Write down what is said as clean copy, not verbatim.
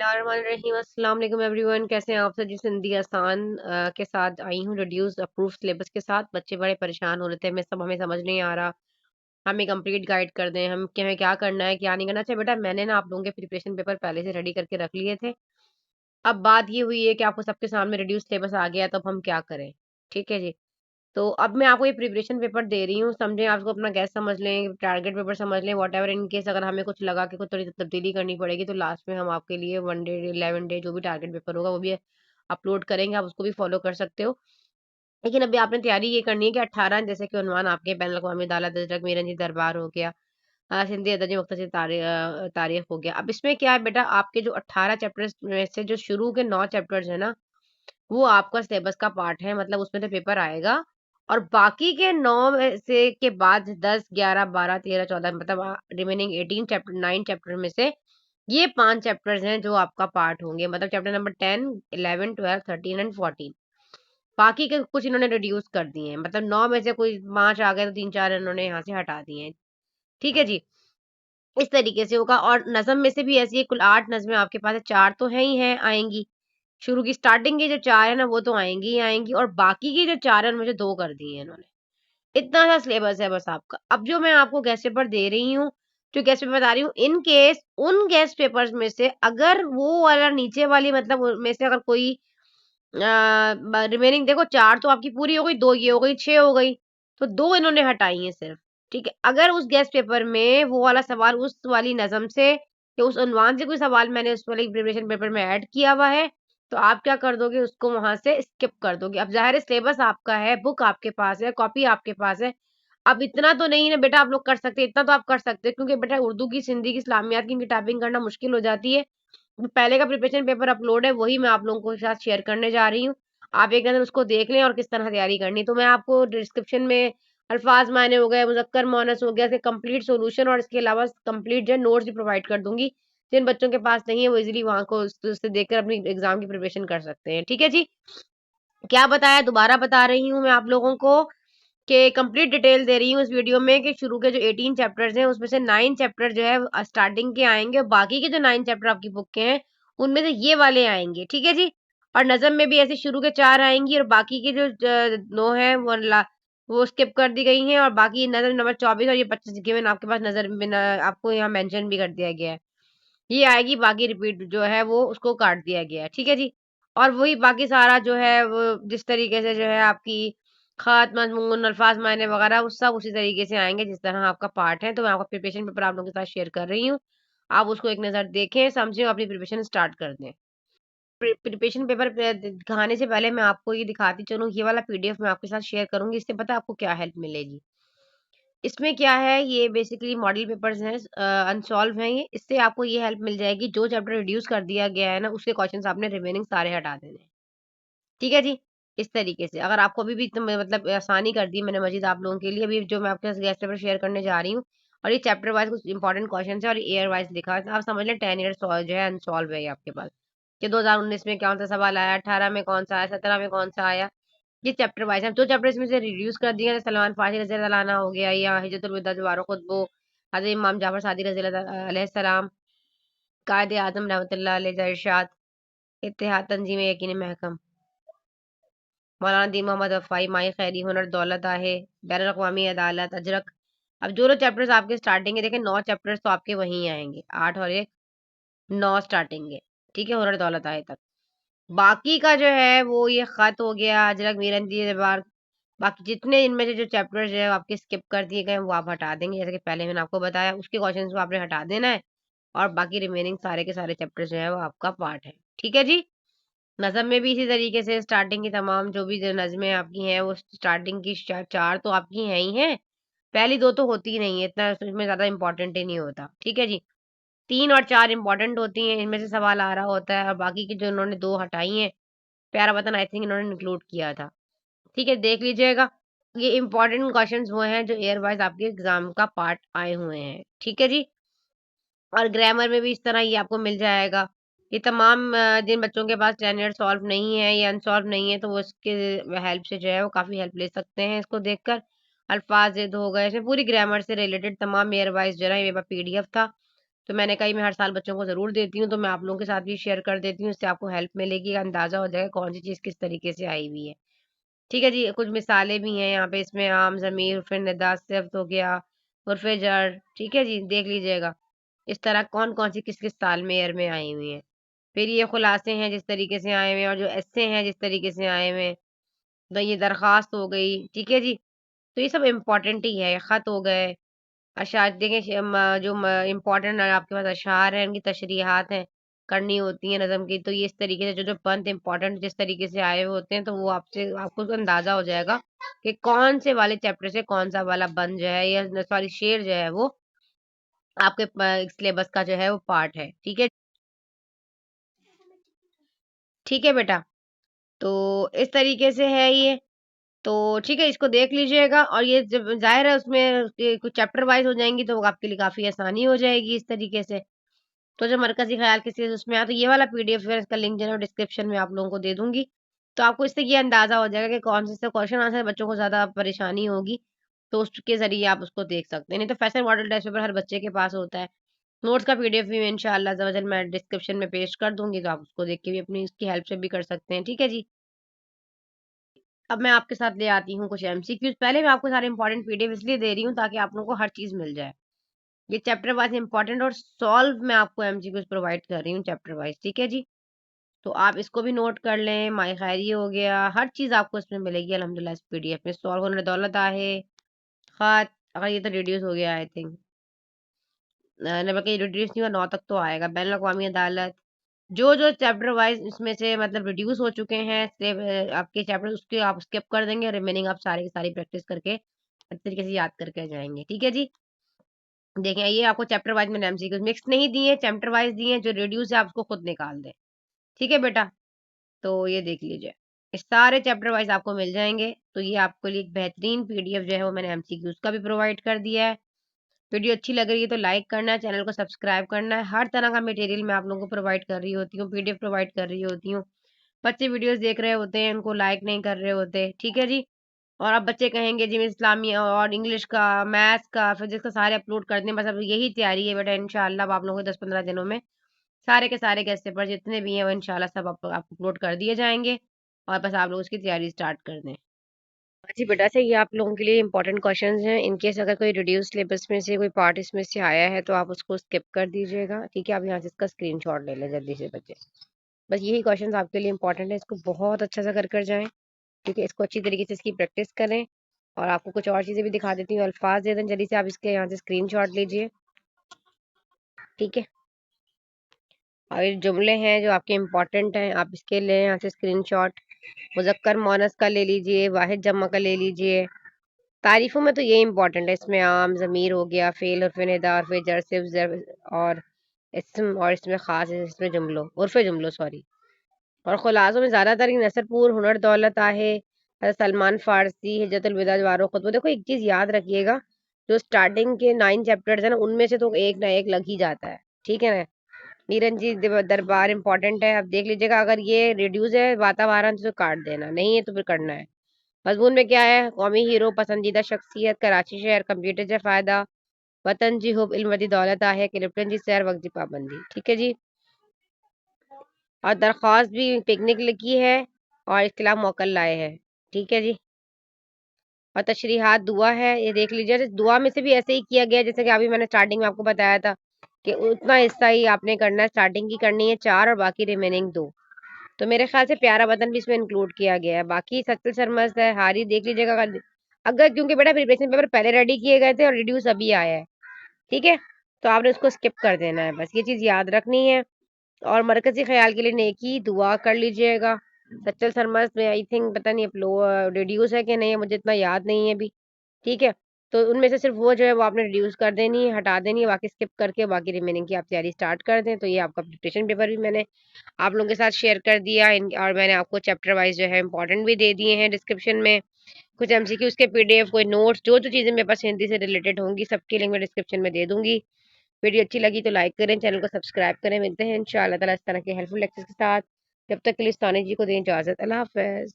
बिस्मिल्लाहिर्रहमानिर्रहीम। अस्सलाम वालेकुम एवरीवन, कैसे हैं आप सब? जी हिंदी आसान के साथ आई हूँ, रिड्यूस अप्रूव सिलेबस के साथ। बच्चे बड़े परेशान हो रहे थे, हमें समझ नहीं आ रहा, हमें कंप्लीट गाइड कर दें, हमें क्या करना है क्या नहीं करना। अच्छा बेटा, मैंने ना आप लोगों के प्रिपरेशन पेपर पहले से रेडी करके रख लिए थे। अब बात ये हुई है कि आपको सबके सामने रिड्यूस सिलेबस आ गया, तो अब हम क्या करें? ठीक है जी। तो अब मैं आपको ये प्रिपरेशन पेपर दे रही हूँ, समझें, आपको अपना गैस समझ लें, टारगेट पेपर समझ लें, वॉट एवर। इन केस अगर हमें कुछ लगा कि कुछ थोड़ी तब्दीली करनी पड़ेगी, तो लास्ट में हम आपके लिए 1 डे 11 डे जो भी टारगेट पेपर होगा वो भी अपलोड करेंगे, आप उसको भी फॉलो कर सकते हो। लेकिन अभी आपने तैयारी ये करनी है कि 18 जैसे कि उन्वान आपके बैन अवी अदालत अजरक मीरंजी दरबार हो गया, सिंधी अदबी मुख्तसर तारीख हो गया। अब इसमें क्या है बेटा, आपके जो 18 चैप्टर्स में से जो शुरू के 9 चैप्टर्स है ना, वो आपका सिलेबस का पार्ट है, मतलब उसमें तो पेपर आएगा। और बाकी के 9 में से के बाद 10 11 12 13 14 मतलब रिमेनिंग 18 चैप्टर 9 चैप्टर में से ये 5 चैप्टर्स हैं जो आपका पार्ट होंगे, मतलब चैप्टर नंबर 10 11 12 13 एंड 14। बाकी के कुछ इन्होंने रिड्यूस कर दिए हैं, मतलब 9 में से कोई 5 आ गए तो 3 4 इन्होंने यहाँ से हटा दिए हैं। ठीक है जी। इस तरीके से होगा। और नज़म में से भी ऐसी है, कुल 8 नज़में आपके पास है, 4 तो है ही हैं, आएंगी। शुरू की स्टार्टिंग की जो 4 है ना, वो तो आएंगी ही आएंगी, और बाकी की जो 4 है उनमें से 2 कर दिए हैं इन्होंने। इतना सा सिलेबस है बस आपका। अब जो मैं आपको गेस्ट पेपर दे रही हूँ, जो गेस्ट पेपर बता रही हूँ, इन केस उन गेस्ट पेपर्स में से अगर वो वाला नीचे वाली मतलब में से अगर कोई रिमेनिंग, देखो 4 तो आपकी पूरी हो गई, 2 ये हो गई, 6 हो गई, तो 2 इन्होंने हटाई हैं सिर्फ। ठीक है, अगर उस गेस्ट पेपर में वो वाला सवाल उस वाली नज़म से या उस उन्वान से कोई सवाल मैंने उस वाले प्रिपरेशन पेपर में ऐड किया हुआ है, तो आप क्या कर दोगे, उसको वहां से स्किप कर दोगे। अब जाहिर है सिलेबस आपका है, बुक आपके पास है, कॉपी आपके पास है। अब इतना तो नहीं ना बेटा आप लोग कर सकते, इतना तो आप कर सकते हैं, क्योंकि बेटा उर्दू की, सिंधी की, इस्लामियात की टाइपिंग करना मुश्किल हो जाती है। जो पहले का प्रिपरेशन पेपर अपलोड है वही मैं आप लोगों को साथ शेयर करने जा रही हूँ। आप एक नज़र उसको देख लें और किस तरह तैयारी करनी। तो मैं आपको डिस्क्रिप्शन में अल्फाज मायने हो गए, मुज़क्कर मोनस हो गया, इसके कंप्लीट सॉल्यूशन और इसके अलावा कंप्लीट जो नोट्स भी प्रोवाइड कर दूंगी। जिन बच्चों के पास नहीं है वो इजीली वहां को उससे देखकर अपनी एग्जाम की प्रिपरेशन कर सकते हैं। ठीक है जी। क्या बताया, दोबारा बता रही हूँ मैं आप लोगों को कि कंप्लीट डिटेल दे रही हूँ इस वीडियो में कि शुरू के जो 18 चैप्टर्स हैं उसमें से 9 चैप्टर जो है स्टार्टिंग के आएंगे, और बाकी के जो 9 चैप्टर आपकी बुक के हैं उनमें से ये वाले आएंगे। ठीक है जी। और नज़म में भी ऐसे शुरू के 4 आएंगी, और बाकी के जो 9 है वो स्किप कर दी गई हैं, और बाकी नज़म नंबर 24 और ये 25 गिवन आपके पास नजर में आपको यहाँ मेंशन भी कर दिया गया है, ये आएगी। बाकी रिपीट जो है वो उसको काट दिया गया है। ठीक है जी। और वही बाकी सारा जो है वो जिस तरीके से जो है आपकी खात मजमून अल्फाज मायने वगैरह वो सब उसी तरीके से आएंगे जिस तरह आपका पार्ट है। तो मैं आपका प्रिपरेशन पेपर आप लोगों के साथ शेयर कर रही हूँ, आप उसको एक नज़र देखें, समझें और अपनी प्रिपरेशन स्टार्ट कर दें। प्रिपरेशन पेपर दिखाने से पहले मैं आपको ये दिखाती चलूँ, ये वाला पीडीएफ मैं आपके साथ शेयर करूंगी, इससे पता है आपको क्या हेल्प मिलेगी। इसमें क्या है, ये बेसिकली मॉडल पेपर्स हैं, अनसॉल्व हैं ये। इससे आपको ये हेल्प मिल जाएगी, जो चैप्टर रिड्यूस कर दिया गया है ना उसके क्वेश्चंस आपने रिमेनिंग सारे हटा देने हैं। ठीक है जी। इस तरीके से अगर आपको अभी भी मतलब आसानी कर दी मैंने मजीद आप लोगों के लिए, अभी जो मैं आपके साथ गेस्ट पेपर शेयर करने जा रही हूँ, और ये चैप्टर वाइज कुछ इंपॉर्टेंट क्वेश्चन है और ईयर वाइज लिखा है, तो आप समझ लें 10 ईयर जो है अनसॉल्व है ये आपके पास, कि 2019 में कौन सा सवाल आया, 18 में कौन सा आया, 17 में कौन सा आया। ये चैप्टर वाइज है, जो चैप्टर इसमें से रिड्यूस कर दिए हैं, सलमान फारसी रज़ी अल्लाह अन्हु हो गया, या हिजतुल विदा जवारो खुतबो, हज़रत इमाम जाफर सादिक रज़ी अल्लाह अलैहिस्सलाम, कायदे आज़म रहमतुल्लाह अलैह इरशाद, इत्तेहाद तंजीम यकीन महकम, मौलाना दी मोहम्मद वफ़ाई, माई खैरी, हुनर दौलत आहे, बैनुल अक़वामी अदालत, अजरक। अब जो चैप्टर्स आपके स्टार्टिंग है, देखें 9 चैप्टर्स तो आपके वहीं आएंगे, 8 और 1 9 स्टार्टिंग है। ठीक है, हुनर दौलत आए तक। बाकी का जो है वो ये खत हो गया, अजरक मीरंजी दरबार, बाकी जितने इनमें से जो चैप्टर्स है आपके स्किप कर दिए गए वो आप हटा देंगे, जैसे कि पहले मैंने आपको बताया, उसके क्वेश्चंस को आपने हटा देना है। और बाकी रिमेनिंग सारे के सारे चैप्टर्स जो है वो आपका पार्ट है। ठीक है जी। नज़म में भी इसी तरीके से स्टार्टिंग की तमाम जो भी जो नज़में आपकी हैं वो स्टार्टिंग की 4 तो आपकी हैं ही हैं, पहली 2 तो होती ही नहीं है, इतना इसमें ज़्यादा इंपॉर्टेंट ही नहीं होता। ठीक है जी। 3 और 4 इंपॉर्टेंट होती हैं, इनमें से सवाल आ रहा होता है, और बाकी की जो इन्होंने 2 हटाई हैं, प्यारा वतन आई थिंक इन्होंने इंक्लूड किया था। ठीक है, देख लीजिएगा। ये इंपॉर्टेंट क्वेश्चंस वो हैं जो एयर वाइज आपके एग्जाम का पार्ट आए हुए हैं। ठीक है जी। और ग्रामर में भी इस तरह ही आपको मिल जाएगा। ये तमाम जिन बच्चों के पास 10 ईयर सॉल्व नहीं है या अनसॉल्व नहीं है, तो वो इसके हेल्प से जो है वो काफ़ी हेल्प ले सकते हैं इसको देखकर। अल्फाज ज़िद हो गए, इसमें पूरी ग्रामर से रिलेटेड तमाम ईयर वाइज जो है ये पीडीएफ था, तो मैंने कहा मैं हर साल बच्चों को ज़रूर देती हूँ, तो मैं आप लोगों के साथ भी शेयर कर देती हूँ, इससे आपको हेल्प मिलेगी, अंदाज़ा हो जाएगा कौन सी चीज़ किस तरीके से आई हुई है। ठीक है जी, कुछ मिसालें भी हैं यहाँ पे, इसमें आम, ज़मीर, उर्फ़े निदा, सिफ़्त हो गया, उर्फ़े जर, ठीक है जी, देख लीजिएगा। इस तरह कौन-कौन सी किस-किस साल में, ईयर में आई हुई हैं। फिर ये खुलासे हैं जिस तरीके से आए हुए हैं, और जो एस्से हैं जिस तरीके से आए हुए हैं, तो ये दरख़्वास्त हो गई, ठीक है जी। तो ये सब इम्पोर्टेंट ही है, ख़त हो गए, अशार देखें जो इम्पोर्टेंट आपके पास अशार हैं, उनकी तशरीहात हैं, करनी होती हैं नज़म की, तो ये इस तरीके से जो-जो बंद इम्पोर्टेंट जिस तरीके से आए हुए होते हैं, तो वो आपसे आपको तो अंदाज़ा हो जाएगा कि कौन से वाले चैप्टर से कौन-सा वाला बंद जो है, या सॉरी शेर जो है वो आपके सिलेबस का जो है वो पार्ट है। ठीक है? ठीक है बेटा? तो इस तरीके से है ये। तो ठीक है, इसको देख लीजिएगा, और ये जब ज़ाहिर है उसमें कुछ चैप्टर वाइज़ हो जाएँगी, तो आपके लिए काफ़ी आसानी हो जाएगी इस तरीके से। तो जो मरकज़ी ख़याल किसी उसमें आया, तो ये वाला पीडीएफ जो है इसका लिंक जो है डिस्क्रिप्शन में आप लोगों को दे दूँगी। तो आपको इससे ये अंदाज़ा हो जाएगा कि कौन से क्वेश्चन आंसर बच्चों को ज़्यादा परेशानी होगी, तो उसके ज़रिए आप उसको देख सकते हैं। नहीं तो फैसल मॉडल टेस्ट पेपर हर बच्चे के पास होता है। नोट्स का पीडीएफ भी मैं इंशाअल्लाह अज़्ज़ा वजल मैं डिस्क्रिप्शन में पेस्ट कर दूँगी, तो आप उसको देख के भी अपनी उसकी हेल्प से भी कर सकते हैं। ठीक है जी? अब मैं आपके साथ ले आती हूँ कुछ एमसीक्यूज़। पहले मैं आपको सारे इंपॉर्टेंट पीडीएफ इसलिए दे रही हूँ ताकि आप लोगों को हर चीज़ मिल जाए। ये चैप्टर वाइज़ इंपॉर्टेंट और सॉल्व मैं आपको एमसीक्यूज़ प्रोवाइड कर रही हूँ चैप्टर वाइज़, ठीक है जी? तो आप इसको भी नोट कर लें, माय खैरिय हो गया, हर चीज़ आपको इसमें मिलेगी अल्हम्दुलिल्लाह इस पीडीएफ में। सॉल्व होने दौलत आहे, ख़त, अगर ये तो रिड्यूस हो गया आई थिंक। न बल्कि रिड्यूस नहीं हुआ, 9 तक तो आएगा। बैनुल अक़वामी अदालत, जो-जो चैप्टर वाइज़ इसमें से मतलब रिड्यूस हो चुके हैं आपके चैप्टर, उसके आप स्किप कर देंगे, रिमेनिंग आप सारी की सारी प्रैक्टिस करके अच्छे तरीके से याद करके जाएँगे। ठीक है जी? देखें, ये आपको चैप्टर वाइज़ मैंने एमसीक्यूज़ मिक्स नहीं दिए, चैप्टर वाइज़ दिए हैं, जो रिड्यूस है आप उसको खुद निकाल दें। ठीक है बेटा? तो ये देख लीजिए। ये सारे चैप्टर वाइज़ आपको मिल जाएँगे। तो ये आपके लिए एक बेहतरीन पीडीएफ जो है वो मैंने एमसीक्यूज़ का भी प्रोवाइड कर दिया है। वीडियो अच्छी लग रही है तो लाइक करना है, चैनल को सब्सक्राइब करना है। हर तरह का मटेरियल मैं आप लोगों को प्रोवाइड कर रही होती हूँ, पीडीएफ प्रोवाइड कर रही होती हूँ। बच्चे वीडियोज़ देख रहे होते हैं, उनको लाइक नहीं कर रहे होते, ठीक है जी? और अब बच्चे कहेंगे जी मैं इस्लामी और इंग्लिश का, मैथ्स का, फिज़िक्स का सारे अपलोड कर दें, बस अब यही तैयारी है बेटा, इंशाअल्लाह अब आप लोगों को 10-15 दिनों में सारे के सारे गेस्ट पेपर जितने भी हैं वो इंशाअल्लाह सब आप अपलोड कर दिए जाएँगे, और बस आप लोग उसकी तैयारी स्टार्ट कर दें। हाँ जी बेटा, से ये आप लोगों के लिए इंपॉर्टेंट क्वेश्चंस हैं। इन केस अगर कोई रिड्यूस सिलेबस में से कोई पार्ट इसमें से आया है तो आप उसको स्किप कर दीजिएगा। ठीक है, आप यहाँ से इसका स्क्रीनशॉट ले लें जल्दी से बच्चे। बस यही क्वेश्चंस आपके लिए इंपॉर्टेंट है, इसको बहुत अच्छा सा कर जाएं। ठीक है, इसको अच्छी तरीके से इसकी प्रैक्टिस करें। और आपको कुछ और चीज़ें भी दिखा देती हूँ, अल्फाज दे दें जल्दी से, आप इसके यहाँ से स्क्रीन लीजिए। ठीक है, और ये जुमले हैं जो आपके इम्पोर्टेंट हैं, आप इसके लें यहाँ से स्क्रीनशॉट। मुज़क्कर मुअन्नस का ले लीजिए, वाहिद जमा का ले लीजिए। तारीफ़ों में तो ये इम्पोर्टेंट है, इसमें आम, ज़मीर हो गया, फ़ेल, हर्फ़ निदा, हर्फ़ जर, सिर्फ़ ज़र और इस्म, और इसमें ख़ास है, इसमें जुमलों, उर्फ़ जुमलों सॉरी। और खुलासों में ज़्यादातर नसरपुर, हुनर दौलत आहे, सलमान फ़ारसी, हिज्जतुल विदा, जवारो खुतबा। देखो एक चीज़ याद रखिएगा, जो स्टार्टिंग के 9 चैप्टर्स हैं ना, उनमें से तो एक ना एक लग ही जाता है। ठीक है ना? नीरंजी दरबार इम्पोर्टेंट है, अब देख लीजिएगा, अगर ये रिड्यूस है वातावरण तो काट देना, नहीं है तो फिर करना है। मज़मून में क्या है? कौमी हीरो, पसंदीदा शख्सियत, कराची शहर, कंप्यूटर से फ़ायदा, वतन जी हुब, इल्म दी दौलत आहे, क्रिप्टन जी सैर, वक्त की पाबंदी। ठीक है जी? और दरख्वास्त भी पिकनिक लिखी है और इसके खिलाफ मोकल लाए हैं। ठीक है जी? और तशरीहात दुआ है, ये देख लीजिए। दुआ में से भी ऐसे ही किया गया जैसे कि अभी मैंने स्टार्टिंग में आपको बताया था कि उतना हिस्सा ही आपने करना है, स्टार्टिंग की करनी है 4 और बाकी रिमेनिंग 2। तो मेरे ख्याल से प्यारा वतन भी इसमें इंक्लूड किया गया है। बाकी सत्तल सरमस्त है, हारी देख लीजिएगा। अगर क्योंकि बेटा प्रिपरेशन पेपर पहले रेडी किए गए थे और रिड्यूस अभी आया है, ठीक है, तो आपने उसको स्किप कर देना है, बस ये चीज़ याद रखनी है। और मरकजी ख्याल के लिए नेकी दुआ कर लीजिएगा। सच्चल सरमस्त में आई थिंक पता नहीं अपलो रिड्यूस है कि नहीं है, मुझे इतना याद नहीं है अभी। ठीक है, तो उनमें से सिर्फ वो जो है वो आपने रिड्यूस कर देनी है, हटा देनी है, बाकी स्किप करके बाकी रिमेनिंग की आप तैयारी स्टार्ट कर दें। तो ये आपका प्रिपरेशन पेपर भी मैंने आप लोगों के साथ शेयर कर दिया और मैंने आपको चैप्टर वाइज जो है इंपॉर्टेंट भी दे दिए हैं डिस्क्रिप्शन में। कुछ एमसीक्यूज के पीडीएफ, कोई नोट्स, जो जो चीज़ें मेरे पास हिंदी से रिलेटेड होंगी सबकी लिंक मैं डिस्क्रिप्शन में दे दूंगी। वीडियो अच्छी लगी तो लाइक करें, चैनल को सब्सक्राइब करें। मिलते हैं इंशाअल्लाह ताला इस तरह के हेल्पफुल लेक्चर्स के साथ। जब तक के लिए स्थानी जी को दें इजाज़त। अल्लाह हाफ़िज़।